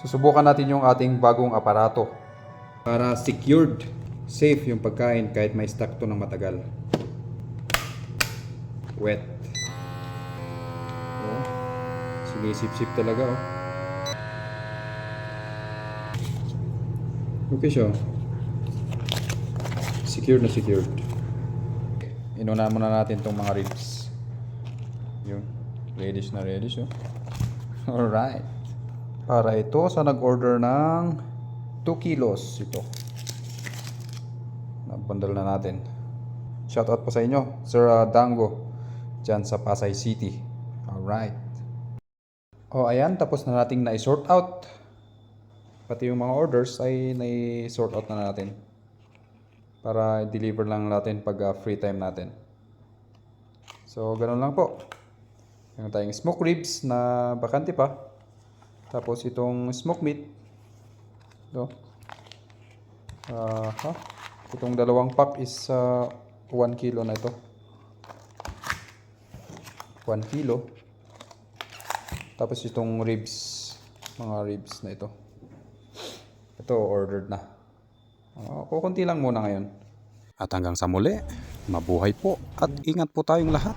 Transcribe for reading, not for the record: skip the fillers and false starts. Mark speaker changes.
Speaker 1: Susubukan natin yung ating bagong aparato para secured, safe yung pagkain kahit may stock to ng matagal. Wet. Oh, sinisip-sip talaga oh. Okay siya. Secured na secured. Inuna muna natin tong mga ribs. Yun. Reddish na reddish oh. Alright. Para ito sa nag-order ng 2 kilos ito. Nabundle na natin. Shoutout po sa inyo, Sir Dango, dyan sa Pasay City. Alright. O ayan, tapos na nating na-sort out. Pati yung mga orders ay na-sort out na natin. Para i-deliver lang natin pag free time natin. So, ganun lang po. Meron tayong smoke ribs na bakante pa. Tapos itong smoke meat. Ito. Itong dalawang pack is 1 kilo na ito. 1 kilo. Tapos itong ribs. Mga ribs na ito. Ito ordered na. Kukunti lang muna ngayon. At hanggang sa muli, mabuhay po at ingat po tayong lahat.